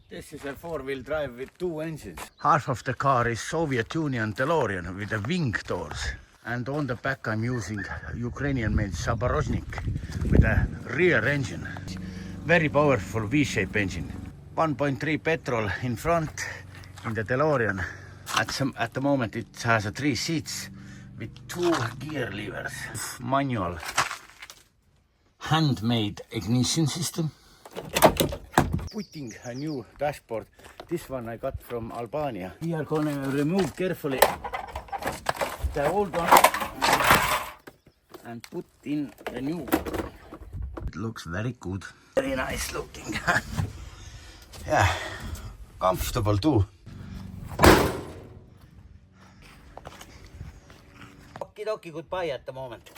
This is a four-wheel drive with two engines. Half of the car is Soviet Union DeLorean with the wing doors. And on the back I'm using Ukrainian-made Zaporozhnik with a rear engine. Very powerful V-shape engine. 1.3 petrol in front in the DeLorean. At the moment it has 3 seats with 2 gear levers. Manual handmade ignition system. Putting a new dashboard. This one I got from Albania. We are gonna remove carefully the old one and put in the new one. It looks very good. Very nice looking. Yeah, comfortable too. Okie dokie, goodbye at the moment.